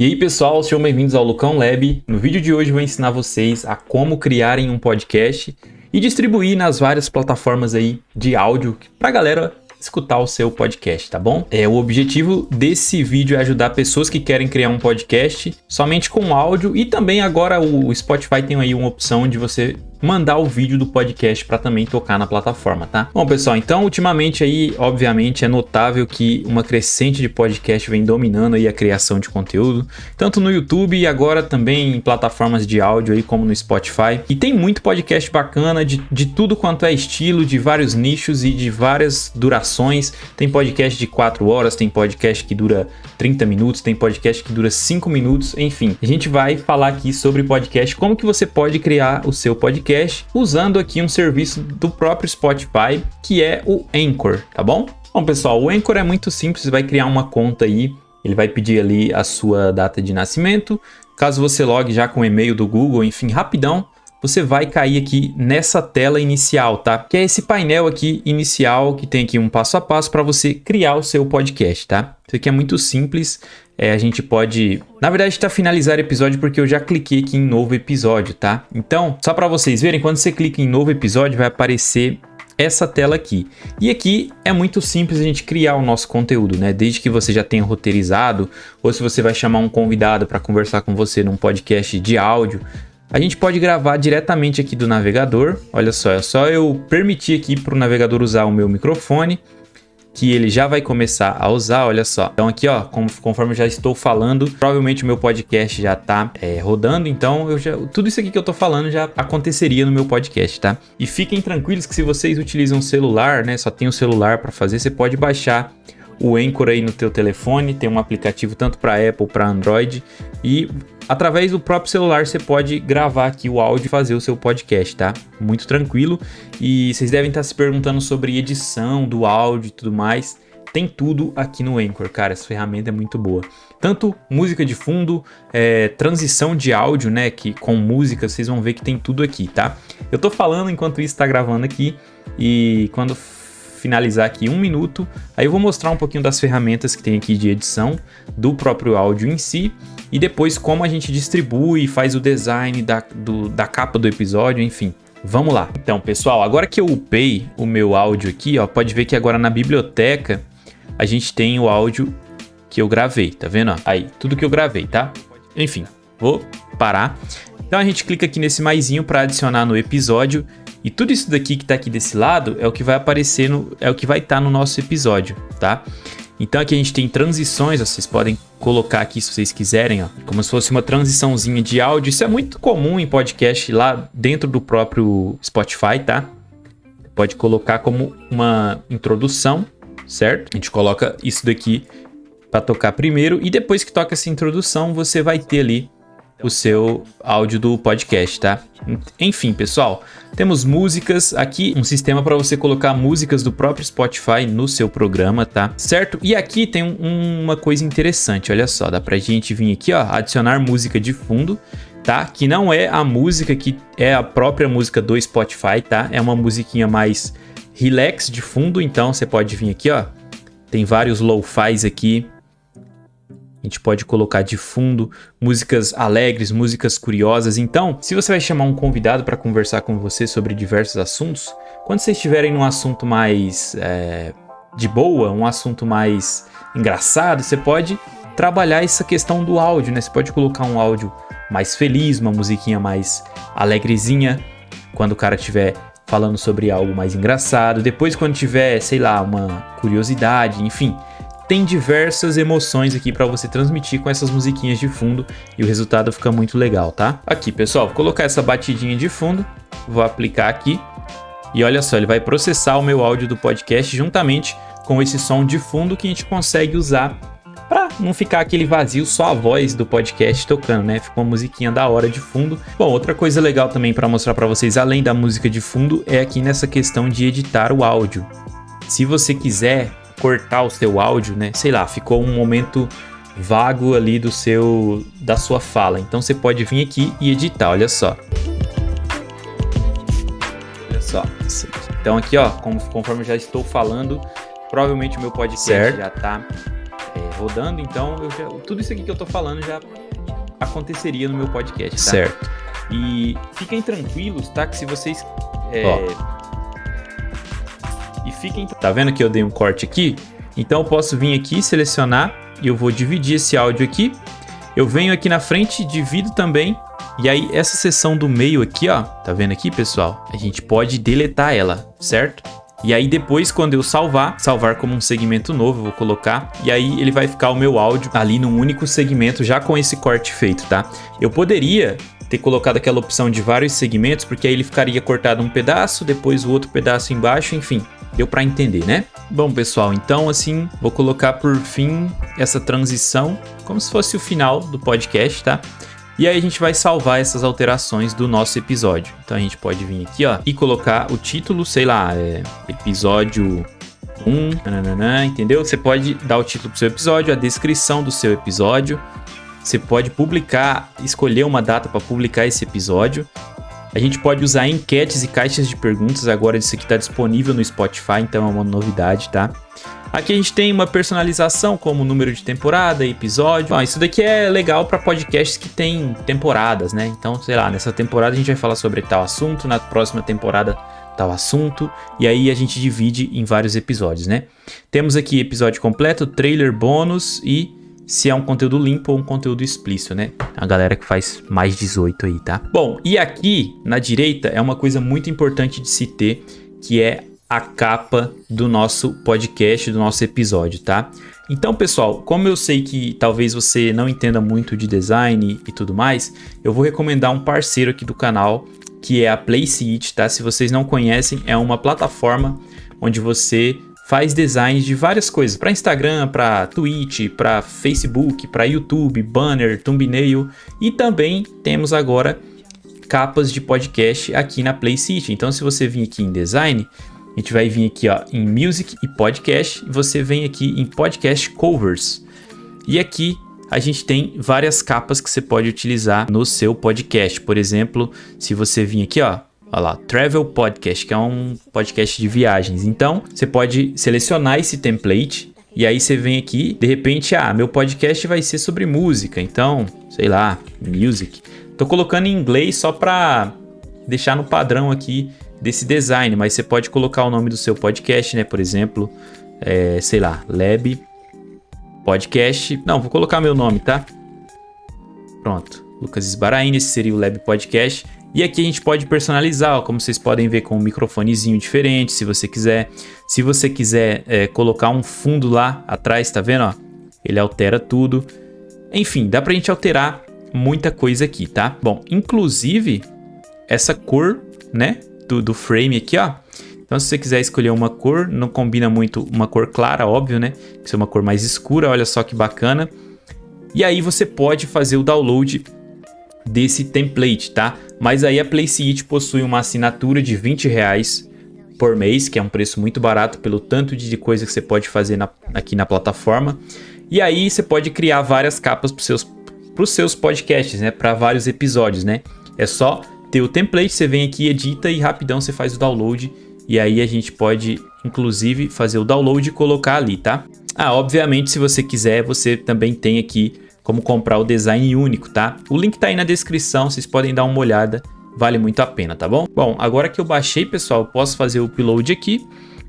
E aí pessoal, sejam bem-vindos ao Lucão Lab. No vídeo de hoje eu vou ensinar vocês a como criarem um podcast e distribuir nas várias plataformas aí de áudio pra galera escutar o seu podcast, tá bom? O objetivo desse vídeo é ajudar pessoas que querem criar um podcast somente com áudio, e também agora o Spotify tem aí uma opção de você mandar o vídeo do podcast para também tocar na plataforma, tá? Bom, pessoal, então ultimamente aí, obviamente, é notável que uma crescente de podcast vem dominando aí a criação de conteúdo, tanto no YouTube e agora também em plataformas de áudio aí como no Spotify. E tem muito podcast bacana de tudo quanto é estilo, de vários nichos e de várias durações. Tem podcast de 4 horas, tem podcast que dura 30 minutos, tem podcast que dura 5 minutos, enfim. A gente vai falar aqui sobre podcast, como que você pode criar o seu podcast usando aqui um serviço do próprio Spotify, que é o Anchor, tá bom? Bom, pessoal, o Anchor é muito simples, você vai criar uma conta aí, ele vai pedir ali a sua data de nascimento, caso você logue já com o e-mail do Google, enfim, rapidão, você vai cair aqui nessa tela inicial, tá? Que é esse painel aqui inicial, que tem aqui um passo a passo para você criar o seu podcast, tá? Isso aqui é muito simples, a gente pode... Na verdade, tá finalizar o episódio porque eu já cliquei aqui em novo episódio, tá? Então, só para vocês verem, quando você clica em novo episódio, vai aparecer essa tela aqui. E aqui é muito simples a gente criar o nosso conteúdo, né? Desde que você já tenha roteirizado, ou se você vai chamar um convidado para conversar com você num podcast de áudio, a gente pode gravar diretamente aqui do navegador. Olha só, é só eu permitir aqui para o navegador usar o meu microfone, que ele já vai começar a usar, olha só. Então aqui, ó, conforme eu já estou falando, provavelmente o meu podcast já tá rodando, então tudo isso aqui que eu tô falando já aconteceria no meu podcast, tá? E fiquem tranquilos que se vocês utilizam celular, né, só tem o celular para fazer, você pode baixar o Anchor aí no teu telefone, tem um aplicativo tanto para Apple, para Android, e através do próprio celular você pode gravar aqui o áudio e fazer o seu podcast, tá? Muito tranquilo. E vocês devem estar se perguntando sobre edição do áudio e tudo mais. Tem tudo aqui no Anchor, cara, essa ferramenta é muito boa. Tanto música de fundo, transição de áudio, né, que com música, vocês vão ver que tem tudo aqui, tá? Eu tô falando enquanto isso tá gravando aqui, e quando finalizar aqui 1 minuto, aí eu vou mostrar um pouquinho das ferramentas que tem aqui de edição do próprio áudio em si, e depois como a gente distribui, faz o design da capa do episódio, enfim. Vamos lá. Então, pessoal, agora que eu upei o meu áudio aqui, ó, pode ver que agora na biblioteca a gente tem o áudio que eu gravei, tá vendo? Ó? Aí, tudo que eu gravei, tá? Enfim, vou parar. Então a gente clica aqui nesse maisinho para adicionar no episódio. E tudo isso daqui que tá aqui desse lado é o que vai aparecer, é o que vai estar no nosso episódio, tá? Então aqui a gente tem transições, ó, vocês podem colocar aqui se vocês quiserem, ó, como se fosse uma transiçãozinha de áudio. Isso é muito comum em podcast lá dentro do próprio Spotify, tá? Pode colocar como uma introdução, certo? A gente coloca isso daqui para tocar primeiro, e depois que toca essa introdução você vai ter ali o seu áudio do podcast, tá? Enfim, pessoal, temos músicas aqui, um sistema para você colocar músicas do próprio Spotify no seu programa, tá? Certo? E aqui tem uma coisa interessante, olha só, dá pra gente vir aqui, ó, adicionar música de fundo, tá? Que não é a música que é a própria música do Spotify, tá? É uma musiquinha mais relax de fundo, então você pode vir aqui, ó, tem vários lo-fis aqui. A gente pode colocar de fundo músicas alegres, músicas curiosas. Então, se você vai chamar um convidado para conversar com você sobre diversos assuntos, quando vocês estiverem num assunto mais de boa, um assunto mais engraçado, você pode trabalhar essa questão do áudio, né? Você pode colocar um áudio mais feliz, uma musiquinha mais alegrezinha, quando o cara estiver falando sobre algo mais engraçado. Depois, quando tiver, sei lá, uma curiosidade, enfim... Tem diversas emoções aqui para você transmitir com essas musiquinhas de fundo, e o resultado fica muito legal, tá? Aqui, pessoal, vou colocar essa batidinha de fundo, vou aplicar aqui, e olha só, ele vai processar o meu áudio do podcast juntamente com esse som de fundo que a gente consegue usar para não ficar aquele vazio, só a voz do podcast tocando, né? Fica uma musiquinha da hora de fundo. Bom, outra coisa legal também para mostrar para vocês, além da música de fundo, é aqui nessa questão de editar o áudio. Se você quiser cortar o seu áudio, né? Sei lá, ficou um momento vago ali da sua fala. Então você pode vir aqui e editar, olha só. Olha só. Então aqui, ó, conforme eu já estou falando, provavelmente o meu podcast já tá rodando, então tudo isso aqui que eu tô falando já aconteceria no meu podcast, tá? Certo. E fiquem tranquilos, tá? Que se vocês... Tá vendo que eu dei um corte aqui? Então eu posso vir aqui, selecionar, e eu vou dividir esse áudio aqui. Eu venho aqui na frente, divido também. E aí essa seção do meio aqui, ó, tá vendo aqui, pessoal? A gente pode deletar ela, certo? E aí depois, quando eu salvar como um segmento novo, eu vou colocar. E aí ele vai ficar o meu áudio ali num único segmento, já com esse corte feito, tá? Eu poderia ter colocado aquela opção de vários segmentos, porque aí ele ficaria cortado um pedaço, depois o outro pedaço embaixo, enfim. Deu pra entender, né? Bom, pessoal, então assim, vou colocar por fim essa transição, como se fosse o final do podcast, tá? E aí a gente vai salvar essas alterações do nosso episódio. Então a gente pode vir aqui, ó, e colocar o título, sei lá, episódio 1, nananã, entendeu? Você pode dar o título pro seu episódio, a descrição do seu episódio. Você pode publicar, escolher uma data para publicar esse episódio. A gente pode usar enquetes e caixas de perguntas. Agora isso aqui está disponível no Spotify, então é uma novidade, tá? Aqui a gente tem uma personalização como número de temporada, episódio. Bom, isso daqui é legal para podcasts que tem temporadas, né? Então, sei lá, nessa temporada a gente vai falar sobre tal assunto, na próxima temporada tal assunto, e aí a gente divide em vários episódios, né? Temos aqui episódio completo, trailer, bônus e se é um conteúdo limpo ou um conteúdo explícito, né? A galera que faz mais 18 aí, tá? Bom, e aqui na direita é uma coisa muito importante de se ter, que é a capa do nosso podcast, do nosso episódio, tá? Então, pessoal, como eu sei que talvez você não entenda muito de design e tudo mais, eu vou recomendar um parceiro aqui do canal, que é a Placeit, tá? Se vocês não conhecem, é uma plataforma onde você faz designs de várias coisas, para Instagram, para Twitch, para Facebook, para YouTube, banner, thumbnail, e também temos agora capas de podcast aqui na Placeit. Então, se você vir aqui em design, a gente vai vir aqui, ó, em Music e Podcast, e você vem aqui em Podcast Covers. E aqui a gente tem várias capas que você pode utilizar no seu podcast. Por exemplo, se você vir aqui, ó, olha lá, Travel Podcast, que é um podcast de viagens. Então, você pode selecionar esse template e aí você vem aqui, de repente, meu podcast vai ser sobre música. Então, sei lá, music. Tô colocando em inglês só para deixar no padrão aqui desse design, mas você pode colocar o nome do seu podcast, né? Por exemplo, sei lá, Lab Podcast. Não, vou colocar meu nome, tá? Pronto, Lucas Sbaraini, esse seria o Lab Podcast. E aqui a gente pode personalizar, ó, como vocês podem ver, com um microfonezinho diferente, se você quiser. Se você quiser colocar um fundo lá atrás, tá vendo? Ó? Ele altera tudo. Enfim, dá pra gente alterar muita coisa aqui, tá? Bom, inclusive, essa cor, né, do frame aqui, ó. Então, se você quiser escolher uma cor, não combina muito uma cor clara, óbvio, né? Tem que ser uma cor mais escura, olha só que bacana. E aí você pode fazer o download desse template, tá? Mas aí a Placeit possui uma assinatura de R$20 por mês, que é um preço muito barato pelo tanto de coisa que você pode fazer aqui na plataforma. E aí você pode criar várias capas para os seus podcasts, né? Para vários episódios, né? É só ter o template, você vem aqui, edita e rapidão você faz o download. E aí a gente pode, inclusive, fazer o download e colocar ali, tá? Obviamente, se você quiser, você também tem aqui como comprar o design único, tá? O link tá aí na descrição, vocês podem dar uma olhada, vale muito a pena, tá bom? Bom, agora que eu baixei, pessoal, eu posso fazer o upload aqui.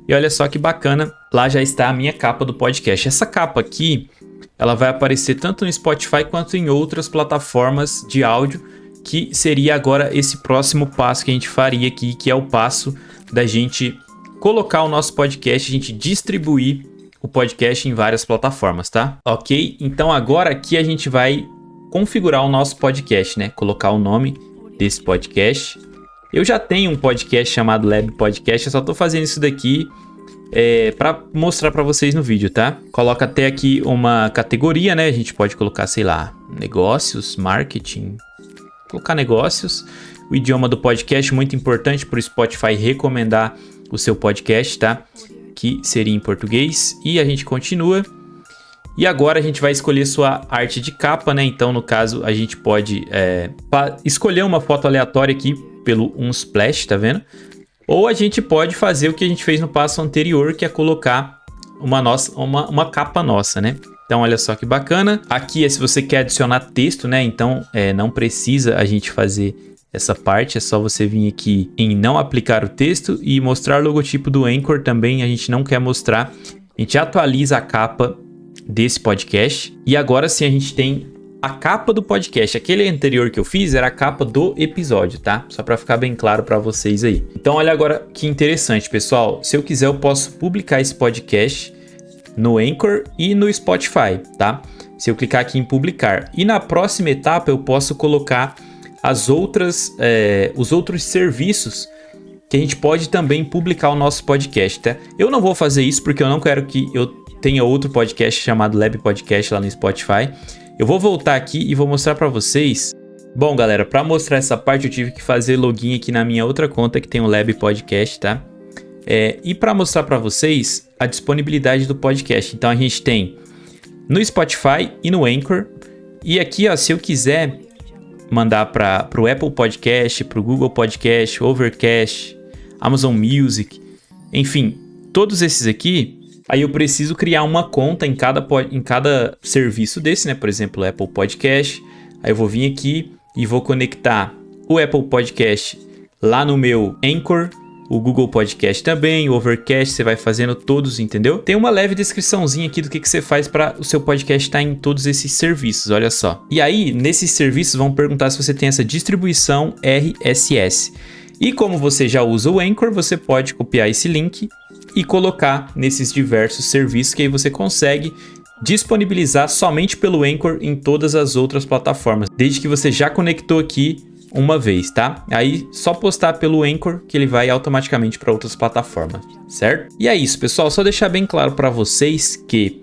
E olha só que bacana, lá já está a minha capa do podcast. Essa capa aqui, ela vai aparecer tanto no Spotify quanto em outras plataformas de áudio, que seria agora esse próximo passo que a gente faria aqui, que é o passo da gente colocar o nosso podcast, a gente distribuir o podcast em várias plataformas, tá? Ok? Então agora aqui a gente vai configurar o nosso podcast, né? Colocar o nome desse podcast. Eu já tenho um podcast chamado Lab Podcast, eu só tô fazendo isso daqui para mostrar para vocês no vídeo, tá? Coloca até aqui uma categoria, né? A gente pode colocar, sei lá, negócios, marketing, colocar negócios. O idioma do podcast, muito importante para o Spotify recomendar o seu podcast, tá? Que seria em português. E a gente continua. E agora a gente vai escolher sua arte de capa, né? Então, no caso, a gente pode escolher uma foto aleatória aqui pelo Unsplash, tá vendo? Ou a gente pode fazer o que a gente fez no passo anterior, que é colocar uma capa nossa, né? Então olha só que bacana. Aqui é se você quer adicionar texto, né? Então não precisa a gente fazer essa parte, é só você vir aqui em não aplicar o texto e mostrar o logotipo do Anchor também, a gente não quer mostrar. A gente atualiza a capa desse podcast e agora sim a gente tem a capa do podcast. Aquele anterior que eu fiz era a capa do episódio, tá? Só para ficar bem claro para vocês aí. Então olha agora que interessante, pessoal. Se eu quiser eu posso publicar esse podcast no Anchor e no Spotify, tá? Se eu clicar aqui em publicar. E na próxima etapa eu posso colocar os outros serviços que a gente pode também publicar o nosso podcast, tá? Eu não vou fazer isso porque eu não quero que eu tenha outro podcast chamado Lab Podcast lá no Spotify. Eu vou voltar aqui e vou mostrar para vocês. Bom, galera, para mostrar essa parte eu tive que fazer login aqui na minha outra conta que tem o Lab Podcast, tá? E para mostrar para vocês a disponibilidade do podcast. Então a gente tem no Spotify e no Anchor. E aqui, ó, se eu quiser mandar para o Apple Podcast, para o Google Podcast, Overcast, Amazon Music, enfim, todos esses aqui, aí eu preciso criar uma conta em cada serviço desse, né? Por exemplo, Apple Podcast. Aí eu vou vir aqui e vou conectar o Apple Podcast lá no meu Anchor, o Google Podcast também, o Overcast, você vai fazendo todos, entendeu? Tem uma leve descriçãozinha aqui do que você faz para o seu podcast estar em todos esses serviços, olha só. E aí, nesses serviços vão perguntar se você tem essa distribuição RSS. E como você já usa o Anchor, você pode copiar esse link e colocar nesses diversos serviços que aí você consegue disponibilizar somente pelo Anchor em todas as outras plataformas, desde que você já conectou aqui uma vez, tá? Aí só postar pelo Anchor que ele vai automaticamente para outras plataformas, certo? E é isso, pessoal, só deixar bem claro para vocês que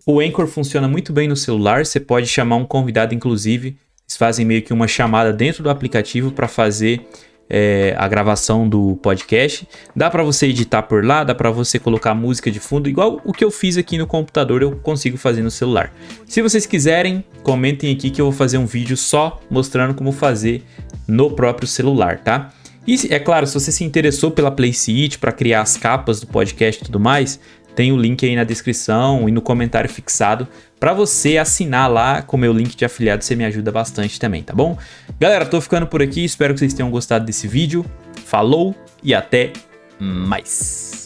o Anchor funciona muito bem no celular, você pode chamar um convidado, inclusive, eles fazem meio que uma chamada dentro do aplicativo para fazer a gravação do podcast. Dá para você editar por lá, dá para você colocar música de fundo, igual o que eu fiz aqui no computador, eu consigo fazer no celular. Se vocês quiserem, comentem aqui que eu vou fazer um vídeo só mostrando como fazer no próprio celular, tá? E é claro, se você se interessou pela Playseat para criar as capas do podcast e tudo mais, tem o link aí na descrição e no comentário fixado para você assinar lá com o meu link de afiliado, você me ajuda bastante também, tá bom? Galera, tô ficando por aqui, espero que vocês tenham gostado desse vídeo. Falou e até mais!